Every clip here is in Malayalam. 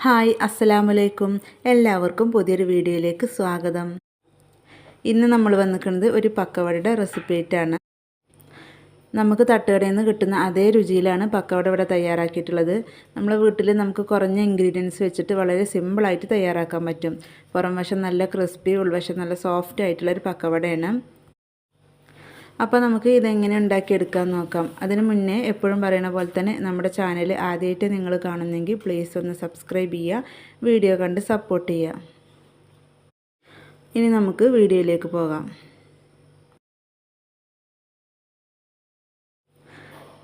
ഹായ് അസ്സലാമലൈക്കും. എല്ലാവർക്കും പുതിയൊരു വീഡിയോയിലേക്ക് സ്വാഗതം. ഇന്ന് നമ്മൾ വന്നിരിക്കുന്നത് ഒരു പക്കവടയുടെ റെസിപ്പി ആയിട്ടാണ്. നമുക്ക് തട്ടുകടയിൽ നിന്ന് കിട്ടുന്ന അതേ രുചിയിലാണ് പക്കവട ഇവിടെ തയ്യാറാക്കിയിട്ടുള്ളത്. നമ്മളെ വീട്ടിൽ നമുക്ക് കുറഞ്ഞ ഇൻഗ്രീഡിയൻസ് വെച്ചിട്ട് വളരെ സിമ്പിളായിട്ട് തയ്യാറാക്കാൻ പറ്റും. പുറം വശം നല്ല ക്രിസ്പി, ഉൾവശം നല്ല സോഫ്റ്റ് ആയിട്ടുള്ളൊരു പക്കവടയാണ്. അപ്പോൾ നമുക്ക് ഇതെങ്ങനെ ഉണ്ടാക്കിയെടുക്കാമെന്ന് നോക്കാം. അതിന് മുന്നേ എപ്പോഴും പറയുന്ന പോലെ തന്നെ നമ്മുടെ ചാനൽ ആദ്യമായിട്ട് നിങ്ങൾ കാണുന്നെങ്കിൽ പ്ലീസ് ഒന്ന് സബ്സ്ക്രൈബ് ചെയ്യുക, വീഡിയോ കണ്ട് സപ്പോർട്ട് ചെയ്യുക. ഇനി നമുക്ക് വീഡിയോയിലേക്ക് പോകാം.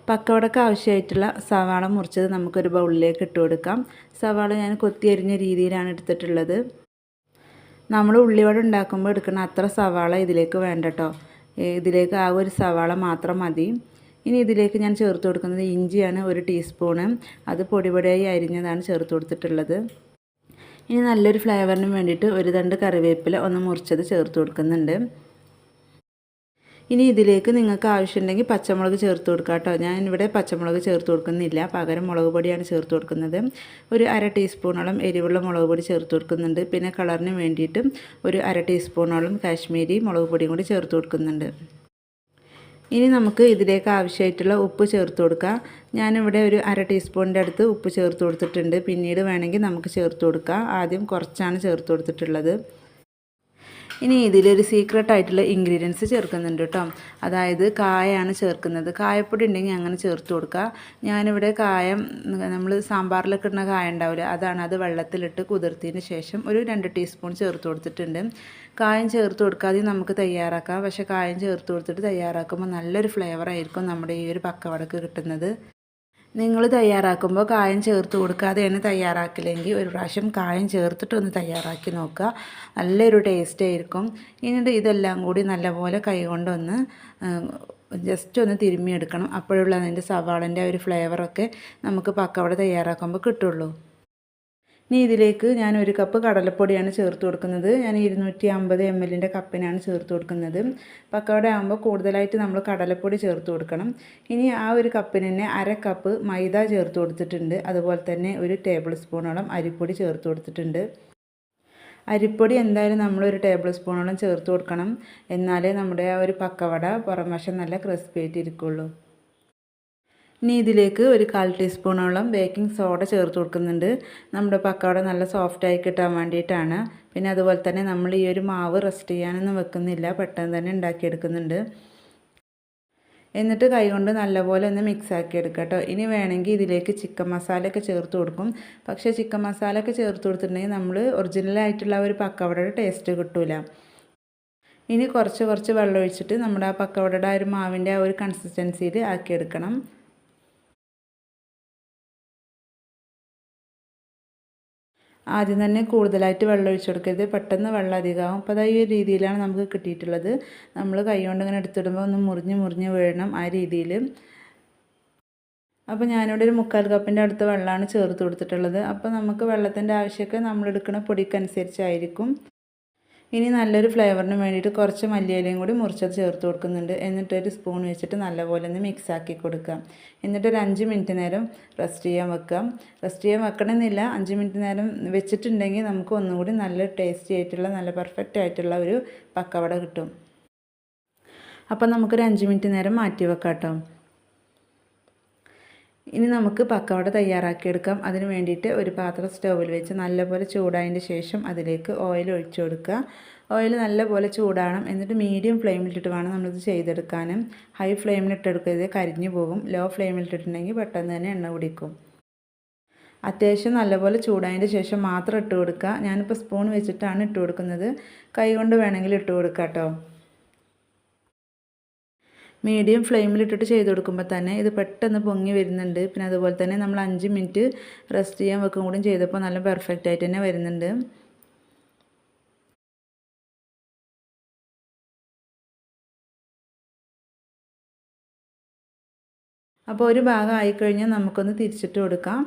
പക്കവടക്ക് ആവശ്യമായിട്ടുള്ള സവാള മുറിച്ചത് നമുക്കൊരു ബൗളിലേക്ക് ഇട്ട് കൊടുക്കാം. സവാള ഞാൻ കൊത്തി അരിഞ്ഞ രീതിയിലാണ് എടുത്തിട്ടുള്ളത്. നമ്മൾ ഉള്ളിവട ഉണ്ടാക്കുമ്പോൾ എടുക്കുന്ന അത്ര സവാള ഇതിലേക്ക് വേണ്ട കേട്ടോ. ഇതിലേക്ക് ആ ഒരു സവാള മാത്രം മതി. ഇനി ഇതിലേക്ക് ഞാൻ ചേർത്ത് കൊടുക്കുന്നത് ഇഞ്ചിയാണ്, 1 ടീസ്പൂണ്. അത് പൊടിപൊടിയായി അരിഞ്ഞതാണ് ചേർത്ത് കൊടുത്തിട്ടുള്ളത്. ഇനി നല്ലൊരു ഫ്ലേവറിന് വേണ്ടിയിട്ട് 1 തണ്ട് കറിവേപ്പില ഒന്ന് മുറിച്ചത് ചേർത്ത് കൊടുക്കുന്നുണ്ട്. ഇനി ഇതിലേക്ക് നിങ്ങൾക്ക് ആവശ്യമുണ്ടെങ്കിൽ പച്ചമുളക് ചേർത്ത് കൊടുക്കുക കേട്ടോ. ഞാനിവിടെ പച്ചമുളക് ചേർത്ത് കൊടുക്കുന്നില്ല, പകരം മുളക് പൊടിയാണ് ചേർത്ത് കൊടുക്കുന്നത്. ഒരു 1/2 ടീസ്പൂണോളം എരിവുള്ള മുളക് പൊടി ചേർത്ത് കൊടുക്കുന്നുണ്ട്. പിന്നെ കളറിന് വേണ്ടിയിട്ട് ഒരു 1/2 ടീസ്പൂണോളം കാശ്മീരി മുളക് പൊടിയും കൂടി ചേർത്ത് കൊടുക്കുന്നുണ്ട്. ഇനി നമുക്ക് ഇതിലേക്ക് ആവശ്യമായിട്ടുള്ള ഉപ്പ് ചേർത്ത് കൊടുക്കാം. ഞാനിവിടെ ഒരു 1/2 ടീസ്പൂണിൻ്റെ അടുത്ത് ഉപ്പ് ചേർത്ത് കൊടുത്തിട്ടുണ്ട്. പിന്നീട് വേണമെങ്കിൽ നമുക്ക് ചേർത്ത് കൊടുക്കാം. ആദ്യം കുറച്ചാണ് ചേർത്ത് കൊടുത്തിട്ടുള്ളത്. ഇനി ഇതിലൊരു സീക്രട്ട് ആയിട്ടുള്ള ഇൻഗ്രീഡിയൻസ് ചേർക്കുന്നുണ്ട് കേട്ടോ. അതായത് കായമാണ് ചേർക്കുന്നത്. കായപ്പൊടി ഉണ്ടെങ്കിൽ അങ്ങനെ ചേർത്ത് കൊടുക്കുക. ഞാനിവിടെ കായം, നമ്മൾ സാമ്പാറിലൊക്കെ ഇടുന്ന കായ ഉണ്ടാവില്ല, അതാണ്. അത് വെള്ളത്തിലിട്ട് കുതിർത്തതിന് ശേഷം ഒരു 2 ടീസ്പൂൺ ചേർത്ത് കൊടുത്തിട്ടുണ്ട്. കായം ചേർത്ത് കൊടുക്കാതെ നമുക്ക് തയ്യാറാക്കാം. പക്ഷേ കായം ചേർത്ത് കൊടുത്തിട്ട് തയ്യാറാക്കുമ്പോൾ നല്ലൊരു ഫ്ലേവർ ആയിരിക്കും നമ്മുടെ ഈ ഒരു പക്കവടക്ക് കിട്ടുന്നത്. നിങ്ങൾ തയ്യാറാക്കുമ്പോൾ കായം ചേർത്ത് കൊടുക്കാതെയാണ് തയ്യാറാക്കില്ലെങ്കിൽ ഒരു പ്രാവശ്യം കായം ചേർത്തിട്ടൊന്ന് തയ്യാറാക്കി നോക്കുക. നല്ലൊരു ടേസ്റ്റ് ആയിരിക്കും. എന്നിട്ട് ഇതെല്ലാം കൂടി നല്ലപോലെ കൈകൊണ്ടൊന്ന് ജസ്റ്റ് ഒന്ന് തിരുമ്മിയെടുക്കണം. അപ്പോഴുള്ള അതിൻ്റെ സവാളൻ്റെ ഒരു ഫ്ലേവറൊക്കെ നമുക്ക് പക്കവട തയ്യാറാക്കുമ്പോൾ കിട്ടുള്ളൂ. ഇനി ഇതിലേക്ക് ഞാൻ 1 കപ്പ് കടലപ്പൊടിയാണ് ചേർത്ത് കൊടുക്കുന്നത്. ഞാൻ 250 ml കപ്പിനാണ് ചേർത്ത് കൊടുക്കുന്നത്. പക്കവട ആകുമ്പോൾ കൂടുതലായിട്ട് നമ്മൾ കടലപ്പൊടി ചേർത്ത് കൊടുക്കണം. ഇനി ആ ഒരു കപ്പിന് തന്നെ 1/2 കപ്പ് മൈദ ചേർത്ത് കൊടുത്തിട്ടുണ്ട്. അതുപോലെ തന്നെ 1 ടേബിൾ സ്പൂണോളം അരിപ്പൊടി ചേർത്ത് കൊടുത്തിട്ടുണ്ട്. അരിപ്പൊടി എന്തായാലും നമ്മളൊരു ടേബിൾ സ്പൂണോളം ചേർത്ത് കൊടുക്കണം. എന്നാലേ നമ്മുടെ ആ ഒരു പക്കവട പുറം വശം നല്ല ക്രിസ്പി ആയിട്ട് ഇരിക്കുള്ളൂ. ഇനി ഇതിലേക്ക് ഒരു 1/4 ടീസ്പൂണോളം ബേക്കിംഗ് സോഡ ചേർത്ത് കൊടുക്കുന്നുണ്ട്. നമ്മുടെ പക്കവട നല്ല സോഫ്റ്റായി കിട്ടാൻ വേണ്ടിയിട്ടാണ്. പിന്നെ അതുപോലെ തന്നെ നമ്മൾ ഈ ഒരു മാവ് റെസ്റ്റ് ചെയ്യാനൊന്നും വെക്കുന്നില്ല, പെട്ടെന്ന് തന്നെ ഉണ്ടാക്കിയെടുക്കുന്നുണ്ട്. എന്നിട്ട് കൈകൊണ്ട് നല്ലപോലെ ഒന്ന് മിക്സ് ആക്കി എടുക്കുക കേട്ടോ. ഇനി വേണമെങ്കിൽ ഇതിലേക്ക് ചിക്കൻ മസാലയൊക്കെ ചേർത്ത് കൊടുക്കും. പക്ഷേ ചിക്കൻ മസാലയൊക്കെ ചേർത്ത് കൊടുത്തിട്ടുണ്ടെങ്കിൽ നമ്മൾ ഒറിജിനലായിട്ടുള്ള ഒരു പക്കവടയുടെ ടേസ്റ്റ് കിട്ടില്ല. ഇനി കുറച്ച് വെള്ളം ഒഴിച്ചിട്ട് നമ്മുടെ ആ പക്കവടയുടെ ആ ഒരു മാവിൻ്റെ ആ ഒരു കൺസിസ്റ്റൻസിയിൽ ആക്കിയെടുക്കണം. ആദ്യം തന്നെ കൂടുതലായിട്ട് വെള്ളം ഒഴിച്ച് കൊടുക്കരുത്, പെട്ടെന്ന് വെള്ളം അധികമാകും. അപ്പോൾ ഈ ഒരു രീതിയിലാണ് നമുക്ക് കിട്ടിയിട്ടുള്ളത്. നമ്മൾ കൈ കൊണ്ട് ഇങ്ങനെ എടുത്തിടുമ്പോൾ ഒന്ന് മുറിഞ്ഞ് വീഴണം, ആ രീതിയിൽ. അപ്പോൾ ഞാനിവിടെ ഒരു 3/4 കപ്പിൻ്റെ അടുത്ത് വെള്ളമാണ് ചേർത്ത് കൊടുത്തിട്ടുള്ളത്. അപ്പോൾ നമുക്ക് വെള്ളത്തിൻ്റെ ആവശ്യമൊക്കെ നമ്മൾ എടുക്കുന്ന പൊടിക്കനുസരിച്ചായിരിക്കും. ഇനി നല്ലൊരു ഫ്ലേവറിന് വേണ്ടിയിട്ട് കുറച്ച് മല്ലിയിലയും കൂടി മുറിച്ചത് ചേർത്ത് കൊടുക്കുന്നുണ്ട്. എന്നിട്ട് ഒരു സ്പൂൺ വെച്ചിട്ട് നല്ലപോലെ ഒന്ന് മിക്സ് ആക്കി കൊടുക്കാം. എന്നിട്ട് ഒരു 5 മിനിറ്റ് നേരം റെസ്റ്റ് ചെയ്യാൻ വെക്കാം. റെസ്റ്റ് ചെയ്യാൻ വെക്കണമെന്നില്ല, 5 മിനിറ്റ് നേരം വെച്ചിട്ടുണ്ടെങ്കിൽ നമുക്ക് ഒന്നുകൂടി നല്ല ടേസ്റ്റി ആയിട്ടുള്ള, നല്ല പെർഫെക്റ്റ് ആയിട്ടുള്ള ഒരു പക്കവട കിട്ടും. അപ്പം നമുക്കൊരു 5 മിനിറ്റ് നേരം മാറ്റി വെക്കാം കേട്ടോ. ഇനി നമുക്ക് പക്കവട തയ്യാറാക്കിയെടുക്കാം. അതിന് വേണ്ടിയിട്ട് ഒരു പാത്രം സ്റ്റൗവിൽ വെച്ച് നല്ലപോലെ ചൂടായതിൻ്റെ ശേഷം അതിലേക്ക് ഓയിൽ ഒഴിച്ചു കൊടുക്കുക. ഓയിൽ നല്ലപോലെ ചൂടാകണം. എന്നിട്ട് മീഡിയം ഫ്ലെയിമിലിട്ടിട്ട് വേണം നമ്മളിത് ചെയ്തെടുക്കാനും. ഹൈ ഫ്ലെയിമിലിട്ടെടുക്കരുത്, കരിഞ്ഞു പോകും. ലോ ഫ്ലെയിമിലിട്ടിട്ടുണ്ടെങ്കിൽ പെട്ടെന്ന് തന്നെ എണ്ണ കുടിക്കും. അത്യാവശ്യം നല്ലപോലെ ചൂടായതിൻ്റെ ശേഷം മാത്രം ഇട്ട് കൊടുക്കുക. ഞാനിപ്പോൾ സ്പൂൺ വെച്ചിട്ടാണ് ഇട്ട് കൊടുക്കുന്നത്. കൈ കൊണ്ട് വേണമെങ്കിൽ ഇട്ട് കൊടുക്കാം കേട്ടോ. മീഡിയം ഫ്ലെയിമിലിട്ടിട്ട് ചെയ്ത് കൊടുക്കുമ്പോൾ തന്നെ ഇത് പെട്ടെന്ന് പൊങ്ങി വരുന്നുണ്ട്. പിന്നെ അതുപോലെ തന്നെ നമ്മൾ 5 മിനിറ്റ് റെസ്റ്റ് ചെയ്യാൻ വെക്കും കൂടി ചെയ്തപ്പോൾ നല്ല പെർഫെക്റ്റ് ആയിട്ട് തന്നെ വരുന്നുണ്ട്. അപ്പോൾ ഒരു ഭാഗം ആയിക്കഴിഞ്ഞാൽ നമുക്കൊന്ന് തിരിച്ചിട്ട് കൊടുക്കാം.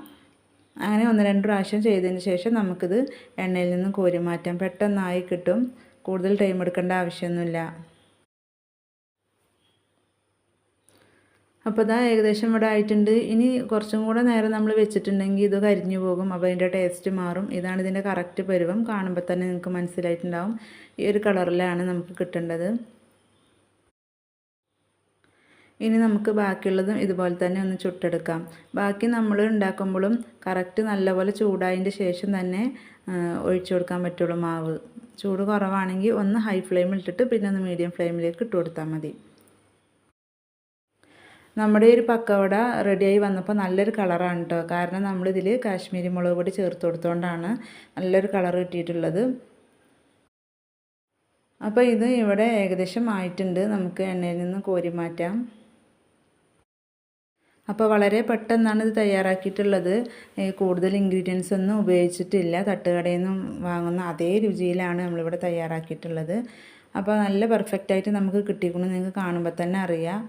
അങ്ങനെ 1-2 പ്രാവശ്യം ചെയ്തതിന് ശേഷം നമുക്കിത് എണ്ണയിൽ നിന്ന് കോരി മാറ്റാം. പെട്ടെന്നായി കിട്ടും, കൂടുതൽ ടൈം എടുക്കേണ്ട ആവശ്യമൊന്നുമില്ല. അപ്പോൾ ഇതാ ഏകദേശം ഇവിടെ ആയിട്ടുണ്ട്. ഇനി കുറച്ചും കൂടെ നേരം നമ്മൾ വെച്ചിട്ടുണ്ടെങ്കിൽ ഇത് കരിഞ്ഞു പോകും. അപ്പോൾ അതിൻ്റെ ടേസ്റ്റ് മാറും. ഇതാണ് ഇതിൻ്റെ കറക്റ്റ് പരുവം. കാണുമ്പോൾ തന്നെ നിങ്ങൾക്ക് മനസ്സിലായിട്ടുണ്ടാവും. ഈ ഒരു കളറിലാണ് നമുക്ക് കിട്ടേണ്ടത്. ഇനി നമുക്ക് ബാക്കിയുള്ളതും ഇതുപോലെ തന്നെ ഒന്ന് ചുട്ടെടുക്കാം. ബാക്കി നമ്മൾ ഉണ്ടാക്കുമ്പോഴും കറക്റ്റ് നല്ലപോലെ ചൂടായതിൻ്റെ ശേഷം തന്നെ ഒഴിച്ചു കൊടുക്കാൻ പറ്റുള്ളൂ മാവ്. ചൂട് കുറവാണെങ്കിൽ ഒന്ന് ഹൈ ഫ്ലെയിമിൽ ഇട്ടിട്ട് പിന്നെ ഒന്ന് മീഡിയം ഫ്ലെയിമിലേക്ക് ഇട്ട് കൊടുത്താൽ മതി. നമ്മുടെ ഒരു പക്കവട റെഡിയായി വന്നപ്പോൾ നല്ലൊരു കളറാണ് കേട്ടോ. കാരണം നമ്മളിതിൽ കാശ്മീരി മുളക് പൊടി ചേർത്ത് കൊടുത്തുകൊണ്ടാണ് നല്ലൊരു കളർ കിട്ടിയിട്ടുള്ളത്. അപ്പോൾ ഇത് ഇവിടെ ഏകദേശം ആയിട്ടുണ്ട്. നമുക്ക് എണ്ണയിൽ നിന്ന് കോരി മാറ്റാം. അപ്പോൾ വളരെ പെട്ടെന്നാണ് ഇത് തയ്യാറാക്കിയിട്ടുള്ളത്. കൂടുതൽ ഇൻഗ്രീഡിയൻസ് ഒന്നും ഉപയോഗിച്ചിട്ടില്ല. തട്ടുകടയിൽ നിന്നും വാങ്ങുന്ന അതേ രുചിയിലാണ് നമ്മളിവിടെ തയ്യാറാക്കിയിട്ടുള്ളത്. അപ്പോൾ നല്ല പെർഫെക്റ്റായിട്ട് നമുക്ക് കിട്ടിയിരിക്കണം. നിങ്ങൾക്ക് കാണുമ്പോൾ തന്നെ അറിയാം.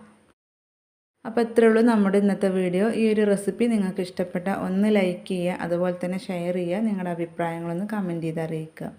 അപ്പോൾ ഇത്രയേ ഉള്ളൂ നമ്മുടെ ഇന്നത്തെ വീഡിയോ. ഈ ഒരു റെസിപ്പി നിങ്ങൾക്ക് ഇഷ്ടപ്പെട്ട ഒന്ന് ലൈക്ക് ചെയ്യുക, അതുപോലെ തന്നെ ഷെയർ ചെയ്യുക, നിങ്ങളുടെ അഭിപ്രായങ്ങളൊന്ന് കമൻറ്റ് ചെയ്ത് അറിയിക്കുക.